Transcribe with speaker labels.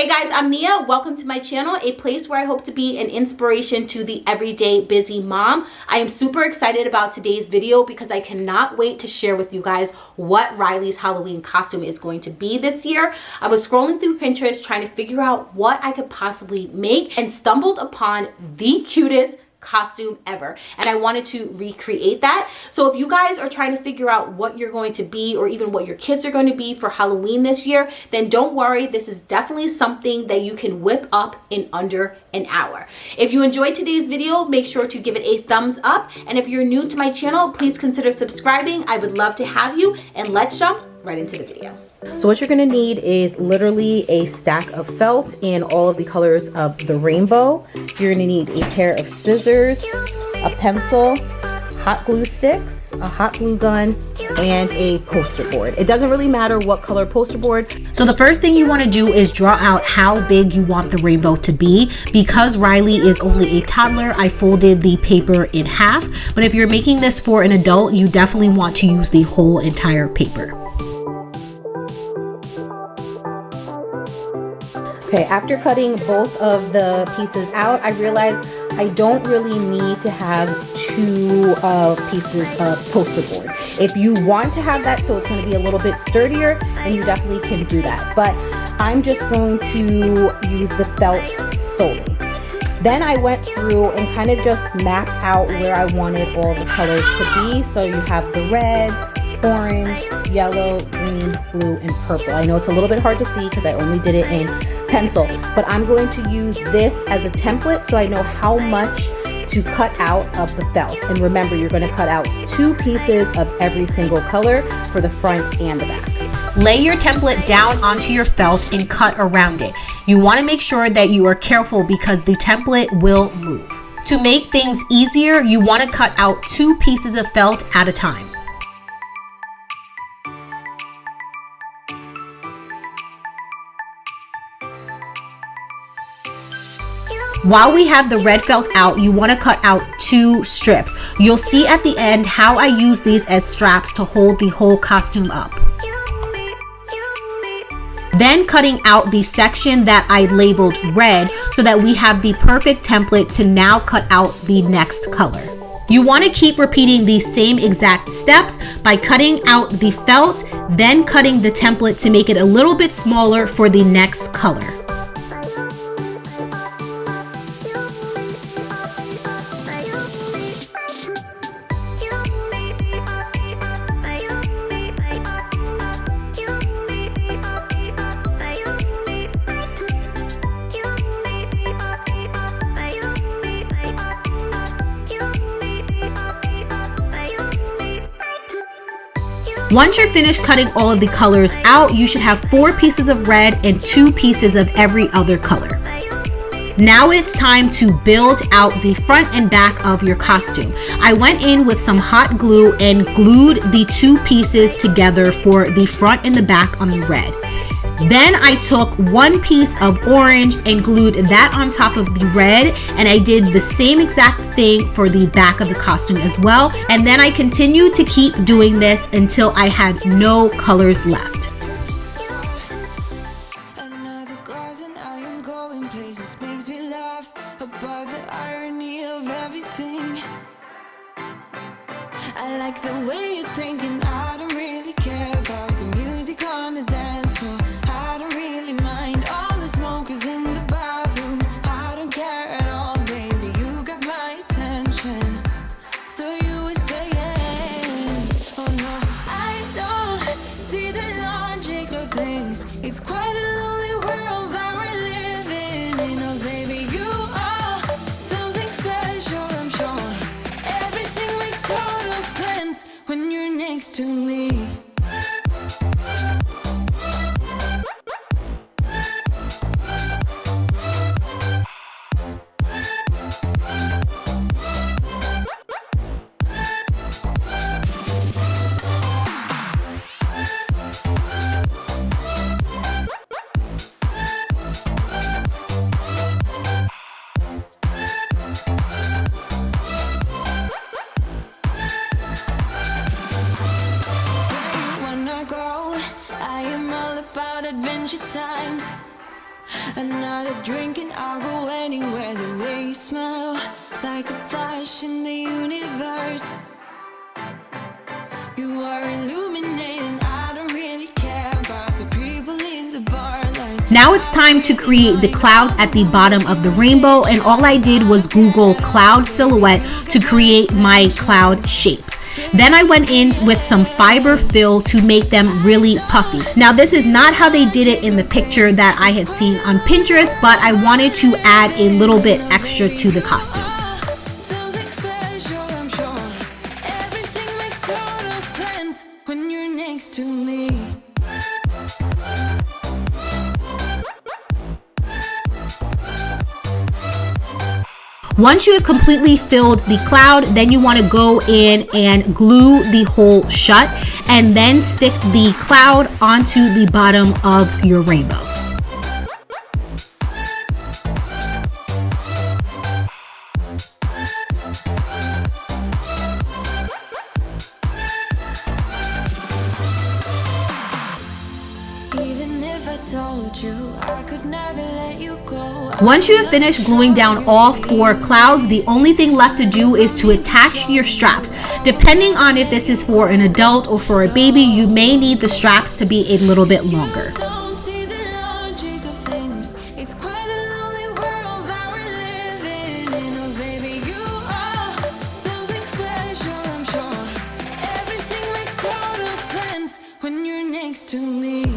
Speaker 1: Hey guys, I'm Nia. Welcome to my channel, a place where I hope to be an inspiration to the everyday busy mom. I am super excited about today's video because I cannot wait to share with you guys what Riley's Halloween costume is going to be this year. I was scrolling through Pinterest trying to figure out what I could possibly make and stumbled upon the cutest costume ever, and I wanted to recreate that. So if you guys are trying to figure out what you're going to be, or even what your kids are going to be for Halloween this year, then don't worry, this is definitely something that you can whip up in under an hour. If you enjoyed today's video, make sure to give it a thumbs up, and if you're new to my channel, please consider subscribing. I would love to have you, and let's jump right into the video.
Speaker 2: So what you're gonna need is literally a stack of felt in all of the colors of the rainbow. You're gonna need a pair of scissors, a pencil, hot glue sticks, a hot glue gun, and a poster board. It doesn't really matter what color poster board.
Speaker 1: So the first thing you want to do is draw out how big you want the rainbow to be. Because Riley is only a toddler, I folded the paper in half, but if you're making this for an adult, you definitely want to use the whole entire paper.
Speaker 2: Okay, after cutting both of the pieces out, I realized I don't really need to have two pieces of poster board. If you want to have that so it's going to be a little bit sturdier, then you definitely can do that. But I'm just going to use the felt solely. Then I went through and kind of just mapped out where I wanted all the colors to be. So you have the red, orange, yellow, green, blue, and purple. I know it's a little bit hard to see because I only did it in pencil, but I'm going to use this as a template so I know how much to cut out of the felt. And remember, you're going to cut out two pieces of every single color for the front and the back.
Speaker 1: Lay your template down onto your felt and cut around it. You want to make sure that you are careful because the template will move. To make things easier, you want to cut out two pieces of felt at a time. While we have the red felt out, you want to cut out two strips. You'll see at the end how I use these as straps to hold the whole costume up. Then cutting out the section that I labeled red so that we have the perfect template to now cut out the next color. You want to keep repeating these same exact steps by cutting out the felt, then cutting the template to make it a little bit smaller for the next color. Once you're finished cutting all of the colors out, you should have 4 pieces of red and 2 pieces of every other color. Now it's time to build out the front and back of your costume. I went in with some hot glue and glued the 2 pieces together for the front and the back on the red. Then I took 1 piece of orange and glued that on top of the red, and I did the same exact thing for the back of the costume as well. And then I continued to keep doing this until I had no colors left.
Speaker 3: I like the way you're thinking. I don't really care about the music on the dance floor. I don't really mind all the smokers in the bathroom. I don't care at all, baby. You got my attention. So you were saying, oh no, I don't see the logic of things. It's quite a lonely world that we're living in. Oh baby, you are something special, I'm sure. Everything makes total sense when you're next to me. Another drink and I'll go anywhere. The way you smell, like a flash in the universe. You are illuminating. I don't really care about the people in the bar. Like
Speaker 1: now it's time to create the clouds at the bottom of the rainbow, and all I did was Google cloud silhouette to create my cloud shapes. Then I went in with some fiber fill to make them really puffy. Now this is not how they did it in the picture that I had seen on Pinterest, but I wanted to add a little bit extra to the costume.
Speaker 3: something special, I'm sure. Everything makes total sense when you're next to me.
Speaker 1: Once you have completely filled the cloud, then you want to go in and glue the hole shut and then stick the cloud onto the bottom of your rainbow.
Speaker 3: Even if I told you I could never let you go.
Speaker 1: Once you have finished gluing down all 4 clouds, the only thing left to do is to attach your straps. Depending on if this is for an adult or for a baby, you may need the straps to be a little bit longer.
Speaker 3: Don't see the logic of things. It's quite a lonely world that we're living in. Oh baby, you are something special, I'm sure. Everything makes total sense when you're next to me.